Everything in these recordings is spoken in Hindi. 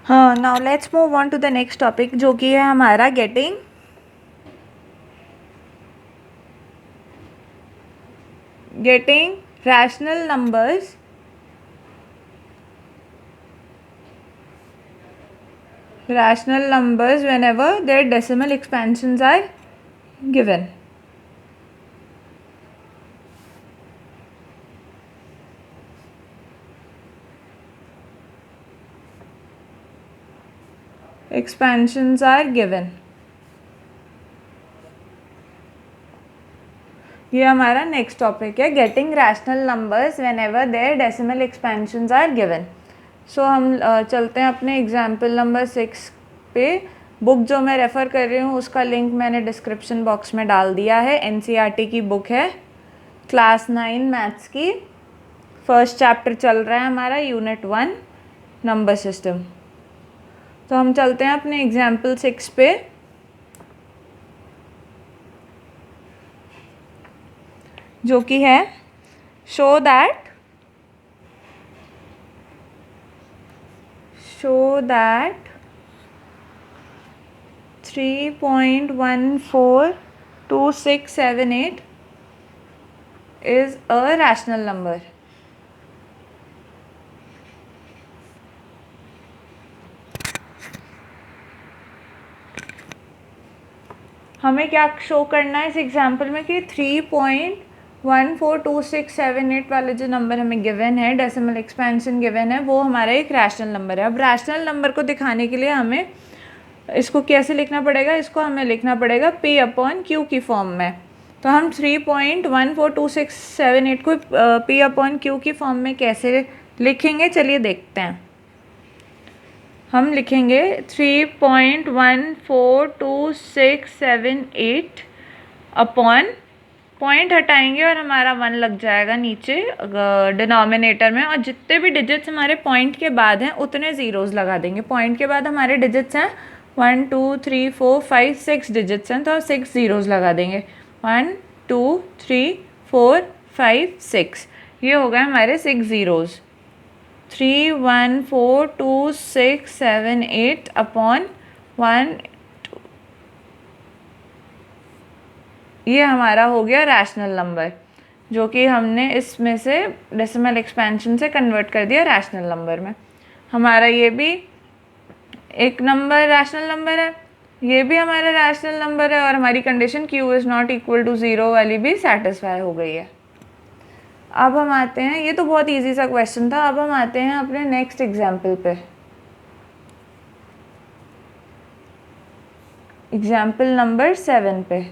हाँ, now let's move on to the next topic, जो कि है हमारा getting rational numbers whenever their decimal expansions are given. Expansions are given. ये हमारा नेक्स्ट टॉपिक है, getting rational numbers whenever there decimal expansions are given. So हम चलते हैं अपने एग्जाम्पल नंबर 6 पे. बुक जो मैं रेफ़र कर रही हूँ उसका लिंक मैंने डिस्क्रिप्शन बॉक्स में डाल दिया है. एनसीईआरटी की बुक है, क्लास 9 मैथ्स की. फर्स्ट चैप्टर चल रहा है हमारा, यूनिट 1 नंबर सिस्टम. तो हम चलते हैं अपने एग्जाम्पल 6 पे. जो कि है show that 3.142678 is a rational number. हमें क्या शो करना है इस एग्जाम्पल में कि 3.142678 वाले जो नंबर हमें गिवन है, डेसिमल एक्सपेंशन गिवन है, वो हमारा एक रैशनल नंबर है. अब रैशनल नंबर को दिखाने के लिए हमें इसको कैसे लिखना पड़ेगा? इसको हमें लिखना पड़ेगा P/Q की फॉर्म में. तो हम 3.142678 को P/Q की फॉर्म में कैसे लिखेंगे, चलिए देखते हैं. हम लिखेंगे 3.142678 अपॉन, पॉइंट हटाएंगे और हमारा 1 लग जाएगा नीचे डिनोमिनेटर में, और जितने भी डिजिट्स हमारे पॉइंट के बाद हैं उतने ज़ीरोज़ लगा देंगे. पॉइंट के बाद हमारे डिजिट्स हैं 1 2 3 4 5 6 डिजिट्स हैं, तो 6 ज़ीरोज़ लगा देंगे. 1 2 3 4 5 6, ये हो गए हमारे 6 ज़ीरोज़. 3.142678 अपॉन 1, ये हमारा हो गया रैशनल नंबर, जो कि हमने इसमें से डेसिमल एक्सपेंशन से कन्वर्ट कर दिया रैशनल नंबर में. हमारा ये भी एक नंबर रैशनल नंबर है, ये भी हमारा रैशनल नंबर है, और हमारी condition Q is not equal to 0 वाली भी सेटिस्फाई हो गई है. अब हम आते हैं, ये तो बहुत इजी सा क्वेश्चन था. अब हम आते हैं अपने नेक्स्ट एग्जाम्पल पे. एग्जाम्पल नंबर 7 पे.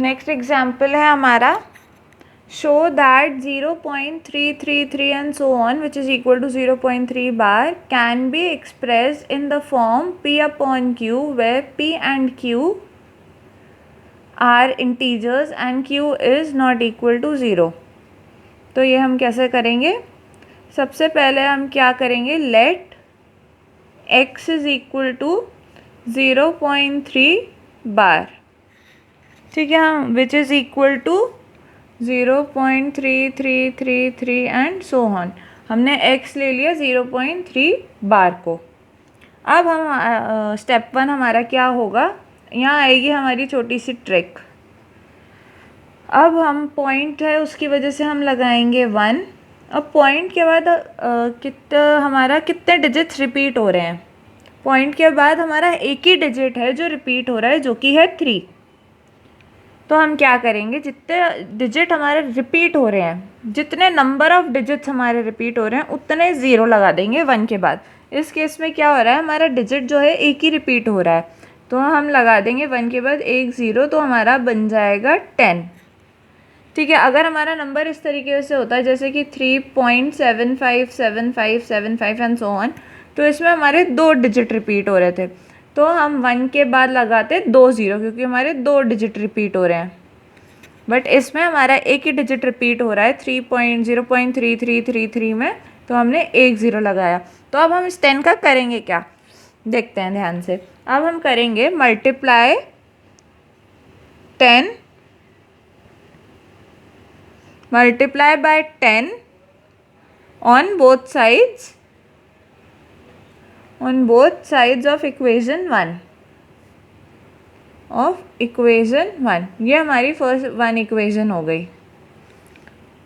नेक्स्ट एग्जाम्पल है हमारा, show that 0.333 and so on which is equal to 0.3 bar can be expressed in the form P/Q where P and Q are integers and Q is not equal to 0. तो ये हम कैसे करेंगे? सबसे पहले हम क्या करेंगे, let x is equal to 0.3 bar. ठीक है, हम which is equal to 0.3333 and so on. हमने x ले लिया 0.3 बार को. अब हम स्टेप 1 हमारा क्या होगा, यहाँ आएगी हमारी छोटी सी ट्रिक. अब हम पॉइंट है उसकी वजह से हम लगाएंगे 1. अब पॉइंट के बाद हमारा कितने डिजिट्स रिपीट हो रहे हैं? पॉइंट के बाद हमारा एक ही डिजिट है जो रिपीट हो रहा है, जो कि है 3. तो हम क्या करेंगे, जितने डिजिट हमारे रिपीट हो रहे हैं, जितने नंबर ऑफ डिजिट्स हमारे रिपीट हो रहे हैं उतने ज़ीरो लगा देंगे 1 के बाद. इस केस में क्या हो रहा है, हमारा डिजिट जो है एक ही रिपीट हो रहा है, तो हम लगा देंगे 1 के बाद एक ज़ीरो, तो हमारा बन जाएगा 10. ठीक है, अगर हमारा नंबर इस तरीके से होता है जैसे कि 3.757575 एंड सो ऑन, तो इसमें हमारे 2 डिजिट रिपीट हो रहे थे, तो हम 1 के बाद लगाते 2 ज़ीरो, क्योंकि हमारे 2 डिजिट रिपीट हो रहे हैं. बट इसमें हमारा एक ही डिजिट रिपीट हो रहा है 0.3333 में, तो हमने एक ज़ीरो लगाया. तो अब हम इस 10 का करेंगे क्या, देखते हैं ध्यान से. अब हम करेंगे multiply 10 multiply by 10 on both sides of equation 1 ये हमारी फर्स्ट 1 इक्वेशन हो गई।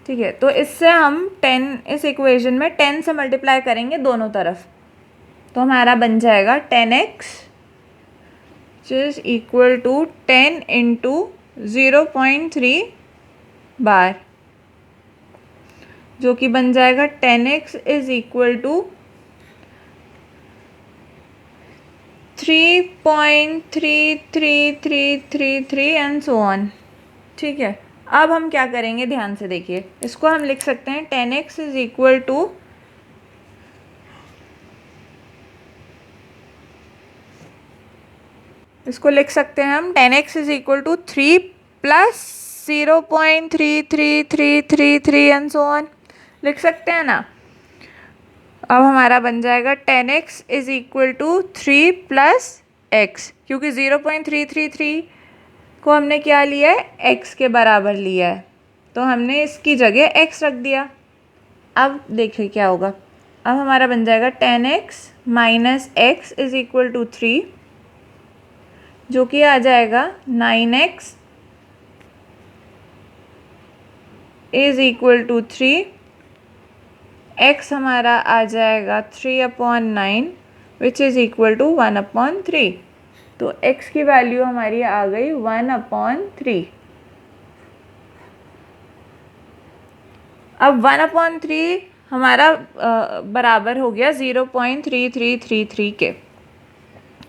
ठीक है, तो इससे हम 10 इस इक्वेशन में 10 से मल्टीप्लाई करेंगे दोनों तरफ, तो हमारा बन जाएगा 10x is equal to 10 into 0.3 bar, जो कि बन जाएगा 10x is equal to 3.3333 and so on. ठीक है, अब हम क्या करेंगे, ध्यान से देखिए, इसको हम लिख सकते हैं 10x इज इक्वल टू इसको लिख सकते हैं हम 10x is equal to 3 plus 0.33333 and so on, लिख सकते हैं ना। अब हमारा बन जाएगा 10x is equal to 3 plus x, क्योंकि 0.333 को हमने क्या लिया है, x के बराबर लिया है, तो हमने इसकी जगह x रख दिया। अब देखिए क्या होगा, अब हमारा बन जाएगा 10x minus x is equal to 3, जो कि आ जाएगा 9x is equal to 3, x हमारा आ जाएगा 3/9 विच इज़ इक्वल टू 1/3, तो x की वैल्यू हमारी आ गई 1/3। अब 1/3 हमारा बराबर हो गया 0.3333 के।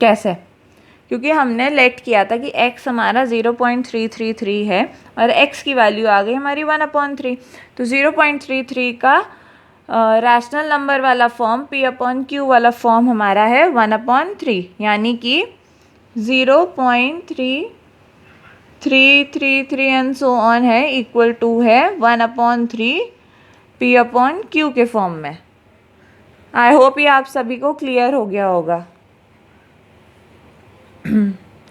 कैसे? क्योंकि हमने लेट किया था कि x हमारा 0.333 है और x की वैल्यू आ गई हमारी 1/3, तो 0.33 का रैशनल नंबर वाला फॉर्म p/q वाला फॉर्म हमारा है 1/3, यानी कि 0.3333 एंड सो ऑन है इक्वल टू है 1/3 p/q के फॉर्म में। आई होप ये आप सभी को क्लियर हो गया होगा।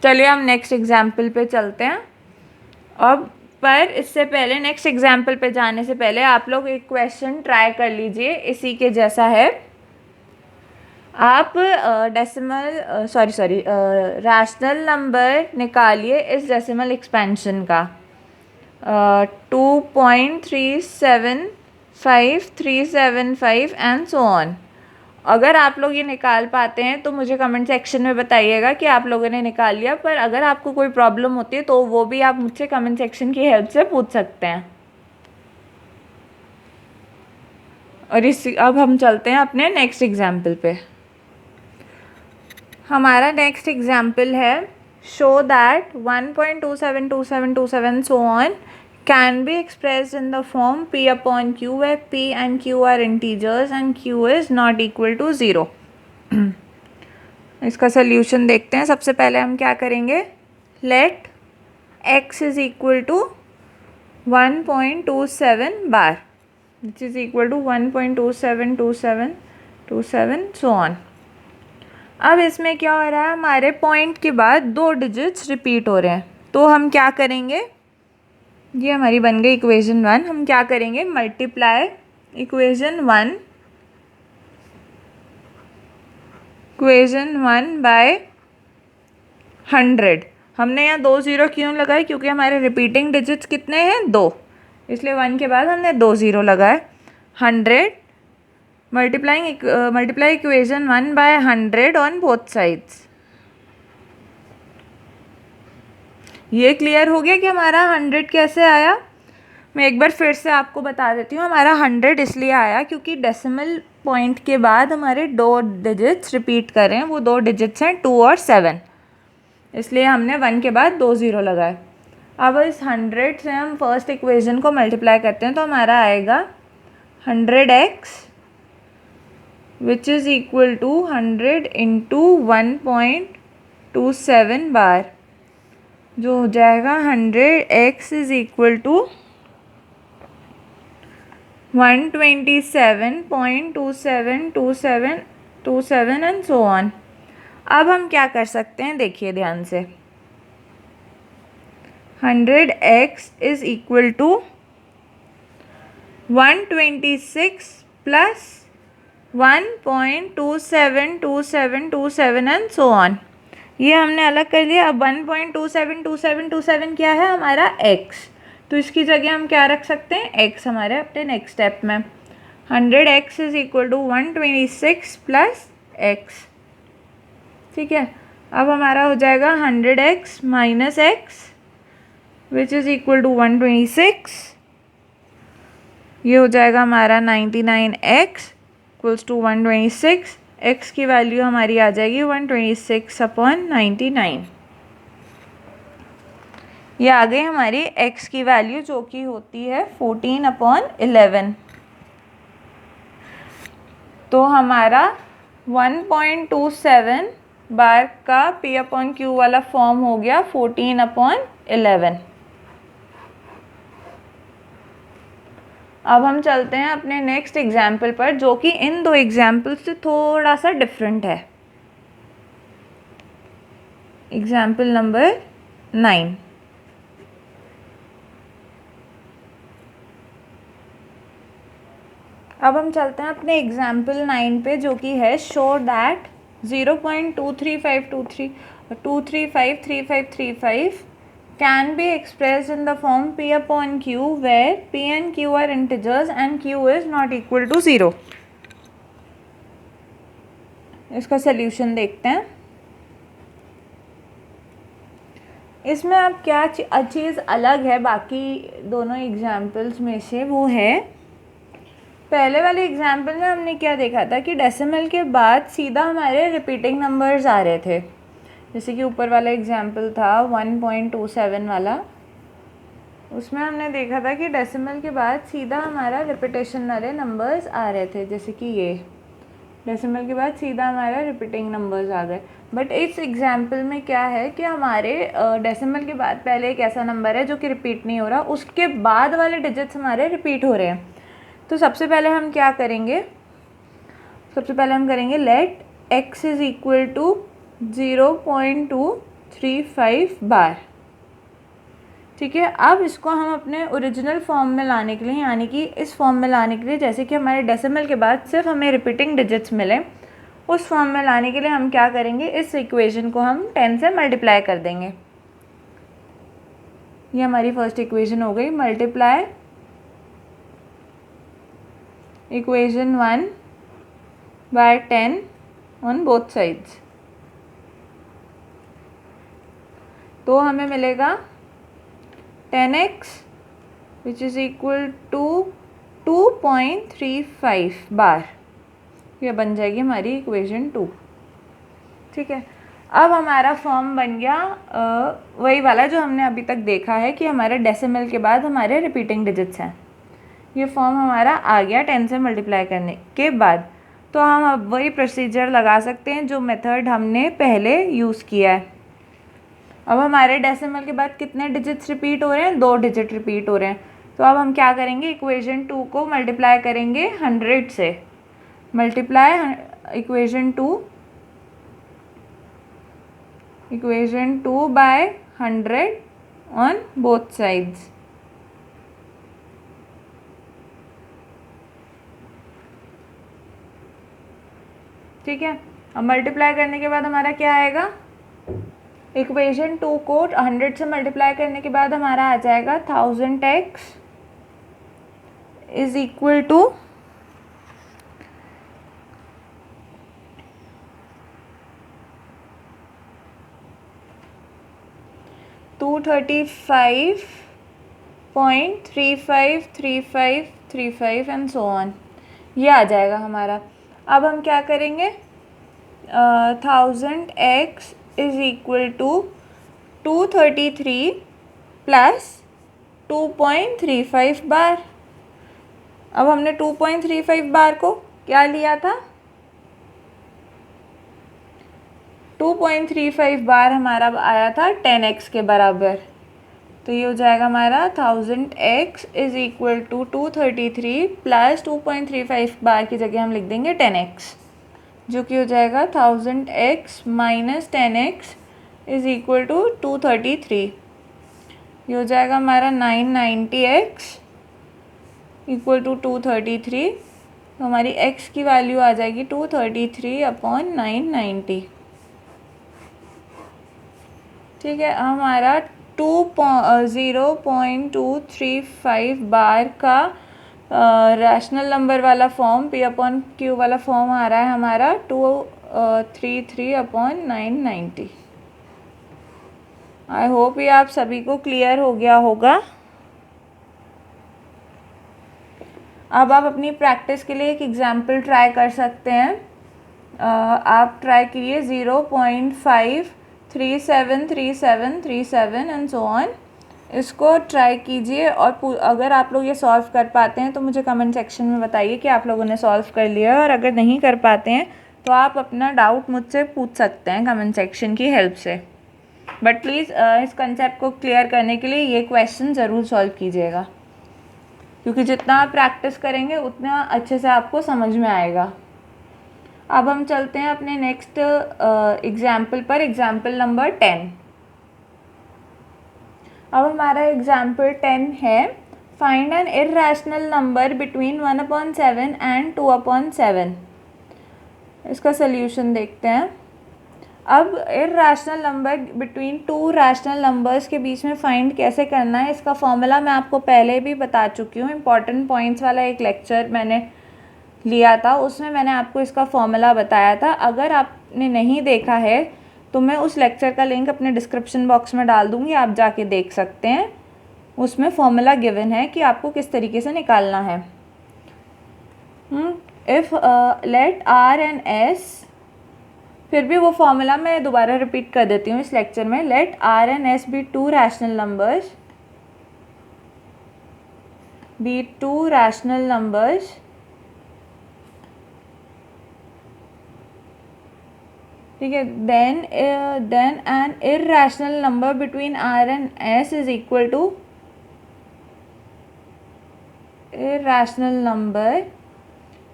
चलिए हम नेक्स्ट एग्जाम्पल पे चलते हैं। अब पर इससे पहले, नेक्स्ट एग्जाम्पल पे जाने से पहले आप लोग एक क्वेश्चन ट्राई कर लीजिए, इसी के जैसा है। आप रैशनल नंबर निकालिए इस डेसिमल एक्सपेंशन का 2.375375 एंड सो ऑन। अगर आप लोग ये निकाल पाते हैं तो मुझे कमेंट सेक्शन में बताइएगा कि आप लोगों ने निकाल लिया, पर अगर आपको कोई प्रॉब्लम होती है तो वो भी आप मुझसे कमेंट सेक्शन की हेल्प से पूछ सकते हैं। और अब हम चलते हैं अपने नेक्स्ट एग्जाम्पल पे। हमारा नेक्स्ट एग्जाम्पल है show that 1.272727 so on can be expressed in the form p/q where p and q are integers and q is not equal to 0। इसका सल्यूशन देखते हैं। सबसे पहले हम क्या करेंगे, let x is equal to 1.27 bar which is equal to 1.272727 so on. अब इसमें क्या हो रहा है, हमारे पॉइंट के बाद 2 डिजिट्स रिपीट हो रहे हैं, तो हम क्या करेंगे, ये हमारी बन गई इक्वेशन 1। हम क्या करेंगे, मल्टीप्लाई इक्वेशन 1 बाय 100। हमने यहाँ 2 0 क्यों लगाए, क्योंकि हमारे रिपीटिंग डिजिट्स कितने हैं, 2, इसलिए 1 के बाद हमने 2 0 लगाए। 100 multiply equation 1 by 100 on both sides. ये क्लियर हो गया कि हमारा 100 कैसे आया। मैं एक बार फिर से आपको बता देती हूँ। हमारा 100 इसलिए आया क्योंकि डेसिमल पॉइंट के बाद हमारे 2 डिजिट्स रिपीट कर रहे हैं, वो 2 डिजिट्स हैं 2 और 7, इसलिए हमने 1 के बाद 2 0 लगाए। अब इस 100 से हम फर्स्ट इक्वेशन को मल्टीप्लाई करते हैं, तो हमारा आएगा 100x which is equal to 100 into 1.27 bar, जो हो जाएगा 100x is equal to 127.272727 and so on. अब हम क्या कर सकते हैं, देखिए ध्यान से, 100x is equal to 126 plus 1.272727 and so on. ये हमने अलग कर लिया। अब 1.272727 क्या है हमारा x, तो इसकी जगह हम क्या रख सकते हैं, x हमारे अपने नेक्स्ट स्टेप में 100x is equal to 126 plus x। ठीक है, अब हमारा हो जाएगा 100x minus x which is equal to 126। ये हो जाएगा हमारा 99x इक्वल्स टू 126। x की वैल्यू हमारी आ जाएगी 126/99। ये आ गई हमारी x की वैल्यू जो कि होती है 14/11। तो हमारा 1.27 बार का p/q वाला फॉर्म हो गया 14/11। अब हम चलते हैं अपने नेक्स्ट एग्जाम्पल पर, जो कि इन दो एग्जाम्पल से थोड़ा सा डिफरेंट है। Example number 9। अब हम चलते हैं अपने एग्जाम्पल 9 पे, जो कि है show that 0.23535 can be expressed in the form p/q where p and q are integers and q is not equal to 0। इसका सल्यूशन देखते हैं। इसमें अब क्या चीज़ अलग है बाकी दोनों एग्जाम्पल्स में से, वो है पहले वाले एग्जाम्पल में हमने क्या देखा था कि डेसिमल के बाद सीधा हमारे रिपीटिंग नंबर्स आ रहे थे। जैसे कि ऊपर वाला एग्जाम्पल था 1.27 वाला, उसमें हमने देखा था कि डेसिमल के बाद सीधा हमारा रिपीटेशन वाले नंबर्स आ रहे थे। जैसे कि ये डेसिमल के बाद सीधा हमारा रिपीटिंग नंबर्स आ गए। बट इस एग्जाम्पल में क्या है कि हमारे डेसिमल के बाद पहले एक ऐसा नंबर है जो कि रिपीट नहीं हो रहा, उसके बाद वाले डिजिट्स हमारे रिपीट हो रहे हैं। तो सबसे पहले हम क्या करेंगे, सबसे पहले हम करेंगे let x is equal to 0.235 bar. ठीक है, अब इसको हम अपने ओरिजिनल फॉर्म में लाने के लिए, यानी कि इस फॉर्म में लाने के लिए जैसे कि हमारे डेसिमल के बाद सिर्फ हमें रिपीटिंग डिजिट्स मिले, उस फॉर्म में लाने के लिए हम क्या करेंगे, इस इक्वेशन को हम 10 से मल्टीप्लाई कर देंगे। ये हमारी फर्स्ट इक्वेशन हो गई। Multiply equation 1 by 10 on both sides, तो हमें मिलेगा 10x which is equal to 2.35 bar. ये बन जाएगी हमारी इक्वेशन 2। ठीक है, अब हमारा फॉर्म बन गया वही वाला जो हमने अभी तक देखा है कि हमारे डेसिमल के बाद हमारे रिपीटिंग डिजिट्स हैं। ये फॉर्म हमारा आ गया 10 से मल्टीप्लाई करने के बाद। तो हम अब वही प्रोसीजर लगा सकते हैं जो मेथड हमने पहले यूज़ किया है। अब हमारे डेसिमल के बाद कितने डिजिट्स रिपीट हो रहे हैं, 2 डिजिट रिपीट हो रहे हैं। तो अब हम क्या करेंगे, इक्वेशन 2 को मल्टीप्लाई करेंगे 100 से। Multiply equation 2 by 100 on both sides. ठीक है, अब मल्टीप्लाई करने के बाद हमारा क्या आएगा, इक्वेशन 2 को 100 से मल्टीप्लाई करने के बाद हमारा आ जाएगा 1000x is equal to 235.353535 and so on. ये आ जाएगा हमारा। अब हम क्या करेंगे, 1000x is equal to 233 plus 2.35 bar. अब हमने 2.35 बार को क्या लिया था, 2.35 बार हमारा आया था 10x के बराबर। तो ये हो जाएगा हमारा 1000x is equal to 233 plus 2.35 bar की जगह हम लिख देंगे 10x, जो कि हो जाएगा 1000x minus 10x is equal to 233। ये हो जाएगा हमारा 990x इक्वल टू 233। तो हमारी x की वैल्यू आ जाएगी 233/990। ठीक है, हमारा 0.235 बार का रैशनल नंबर वाला फॉर्म P/Q वाला फॉर्म आ रहा है हमारा 233/990। आई होप ये आप सभी को क्लियर हो गया होगा। अब आप अपनी प्रैक्टिस के लिए एक एग्जाम्पल ट्राई कर सकते हैं। आप ट्राई कीजिए 0.5373737 एंड सो ऑन, इसको ट्राई कीजिए। और अगर आप लोग ये सॉल्व कर पाते हैं तो मुझे कमेंट सेक्शन में बताइए कि आप लोगों ने सॉल्व कर लिया है, और अगर नहीं कर पाते हैं तो आप अपना डाउट मुझसे पूछ सकते हैं कमेंट सेक्शन की हेल्प से। बट प्लीज़ इस कंसेप्ट को क्लियर करने के लिए ये क्वेश्चन ज़रूर सॉल्व कीजिएगा, क्योंकि जितना आप प्रैक्टिस करेंगे उतना अच्छे से आपको समझ में आएगा। अब हम चलते हैं अपने नेक्स्ट एग्जाम्पल पर, एग्जाम्पल नंबर 10। अब हमारा एग्जाम्पल 10 है, find N irrational number between 1/7 and 2/7। इसका सल्यूशन देखते हैं। अब irrational number between two rational numbers के बीच में फाइंड कैसे करना है, इसका फॉर्मूला मैं आपको पहले भी बता चुकी हूँ। इंपॉर्टेंट पॉइंट्स वाला एक लेक्चर मैंने लिया था, उसमें मैंने आपको इसका फॉर्मूला बताया था। अगर आपने नहीं देखा है तो मैं उस लेक्चर का लिंक अपने डिस्क्रिप्शन बॉक्स में डाल दूँगी, आप जाके देख सकते हैं। उसमें फॉर्मूला गिवन है कि आपको किस तरीके से निकालना है। If let R and S, फिर भी वो फॉर्मूला मैं दोबारा रिपीट कर देती हूँ इस लेक्चर में। Let R and S be two rational numbers, ठीक है, then an irrational number between R and S is equal to irrational number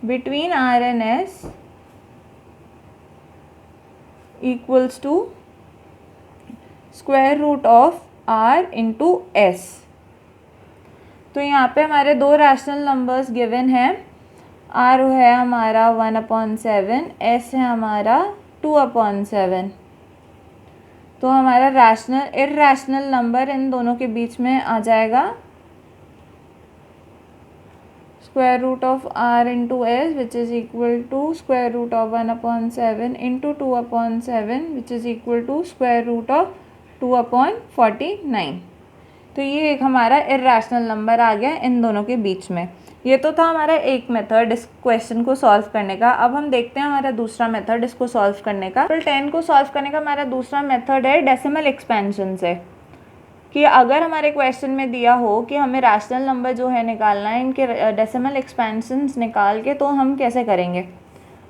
between R and S equals to square root of R into S। तो यहाँ पे हमारे दो रैशनल नंबर्स गिवन हैं। R है हमारा 1/7, S है हमारा 2/7। तो हमारा इर्रेशनल नंबर इन दोनों के बीच में आ जाएगा square root of R into S which is equal to square root of 1/7 into 2/7 which is equal to square root of 2/49। तो ये एक हमारा इर्रेशनल नंबर आ गया इन दोनों के बीच में। ये तो था हमारा एक मेथड इस क्वेश्चन को सॉल्व करने का। अब हम देखते हैं हमारा दूसरा मेथड इसको सॉल्व करने का। 10 को सॉल्व करने का हमारा दूसरा मेथड है डेसिमल एक्सपेंशन से, कि अगर हमारे क्वेश्चन में दिया हो कि हमें रैशनल नंबर जो है निकालना है, इनके डेसिमल एक्सपेंशंस निकाल के, तो हम कैसे करेंगे।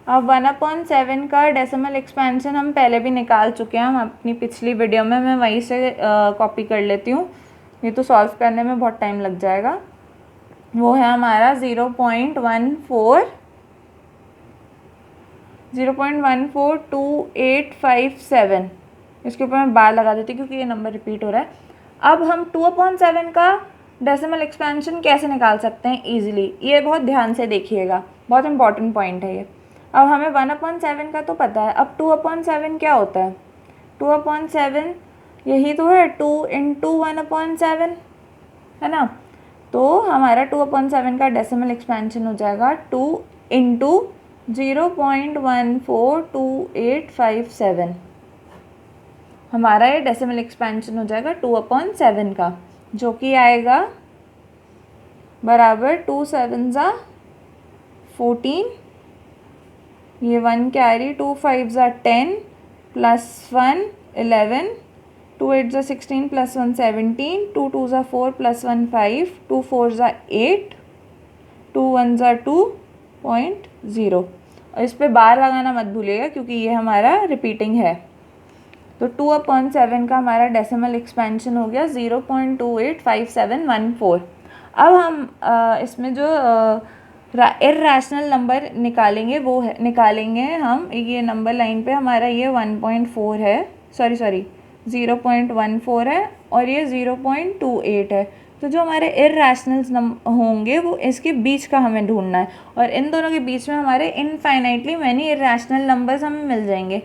अब 1/7 का डेसिमल एक्सपेंशन हम पहले भी निकाल चुके हैं, हम अपनी पिछली वीडियो में, मैं वहीं से कॉपी कर लेती हूँ, ये तो सॉल्व करने में बहुत टाइम लग जाएगा। वो है हमारा 0.14285 इसके ऊपर मैं बार लगा देती हूँ क्योंकि ये नंबर रिपीट हो रहा है। अब हम 2/7 का डेसिमल एक्सपेंशन कैसे निकाल सकते हैं ईजिली, ये बहुत ध्यान से देखिएगा, बहुत इंपॉर्टेंट पॉइंट है ये। अब हमें 1/7 का तो पता है, अब 2/7 क्या होता है। 2/7 यही तो है, 2 इंटू 1/7 है ना। तो हमारा 2/7 का डेसिमल एक्सपेंशन हो जाएगा 2 इंटू 0.14285। हमारा ये डेसिमल एक्सपेंशन हो जाएगा 2/7 का, जो कि आएगा बराबर 2 7 ज़ा 14, ये 1 कैरी, 2 5 ज़ा 10 प्लस 1 11, 2 8 ज़ा 16 प्लस 1 17, 2 2 ज़ा 4 प्लस 1 5, 2 4 ज़ा 8, 2 1 ज़ा 2.0। और इस पे बार लगाना मत भूलिएगा क्योंकि ये हमारा रिपीटिंग है। तो 2/7 का हमारा डेसिमल एक्सपेंशन हो गया 0.285714। अब हम इसमें जो इर्रेशनल नंबर निकालेंगे वो है, निकालेंगे हम, ये नंबर लाइन पे हमारा ये 1.4 है, सॉरी 0.14 है और ये 0.28 है। तो जो हमारे इर्रेशनल्स होंगे वो इसके बीच का हमें ढूंढना है, और इन दोनों के बीच में हमारे इनफाइनाइटली मैनी इर्रेशनल नंबर्स हमें मिल जाएंगे।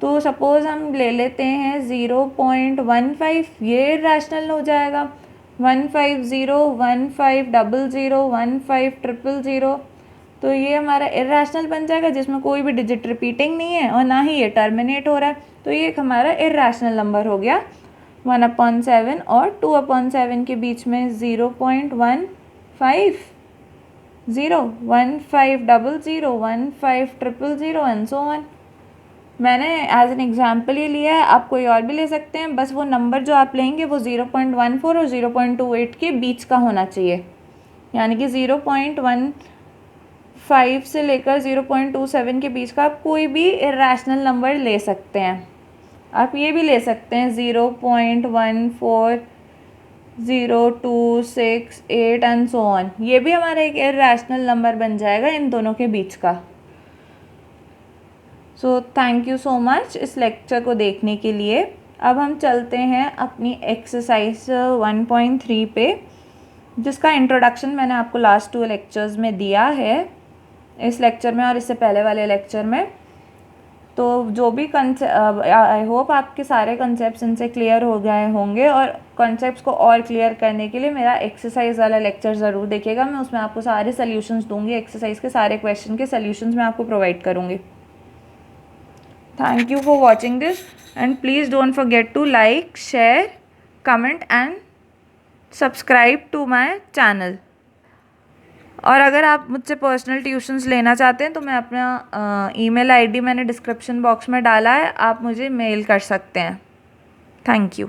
तो सपोज़ हम ले लेते हैं 0.15, ये इर्रेशनल हो जाएगा। 150, 1500, 1500, तो ये हमारा इर्रेशनल बन जाएगा, जिसमें कोई भी डिजिट रिपीटिंग नहीं है और ना ही ये टर्मिनेट हो रहा है। तो ये एक हमारा इर्रेशनल नंबर हो गया 1/7, और 2/7 के बीच में 0.15, 0, 1500, 1500 एंड सो ऑन। मैंने एज एन एग्जाम्पल ये लिया है, आप कोई और भी ले सकते हैं, बस वो नंबर जो आप लेंगे वो 0.14 और 0.28 के बीच का होना चाहिए। यानी कि 0.15 से लेकर 0.27 के बीच का आप कोई भी इर्रेशनल नंबर ले सकते हैं। आप ये भी ले सकते हैं 0.14, 0.268 एंड सो ऑन। ये भी हमारा एक इर्रेशनल नंबर बन जाएगा इन दोनों के बीच का। So thank you so much इस लेक्चर को देखने के लिए। अब हम चलते हैं अपनी एक्सरसाइज 1.3 पे, जिसका इंट्रोडक्शन मैंने आपको लास्ट 2 लेक्चर्स में दिया है, इस लेक्चर में और इससे पहले वाले लेक्चर में। तो जो भी आई होप आपके सारे कंसेप्ट इनसे क्लियर हो गए होंगे, और कॉन्सेप्ट्स को और क्लियर करने के लिए मेरा एक्सरसाइज वाला लेक्चर ज़रूर देखिएगा। मैं उसमें आपको सारे सॉल्यूशंस दूंगी, एक्सरसाइज के सारे क्वेश्चन के सॉल्यूशंस मैं आपको प्रोवाइड करूँगी। Thank you for watching this, and please don't forget to like, share, comment and subscribe to my channel. और अगर आप मुझसे पर्सनल ट्यूशन्स लेना चाहते हैं तो मैं अपना ईमेल आईडी मैंने डिस्क्रिप्शन बॉक्स में डाला है, आप मुझे मेल कर सकते हैं। Thank you.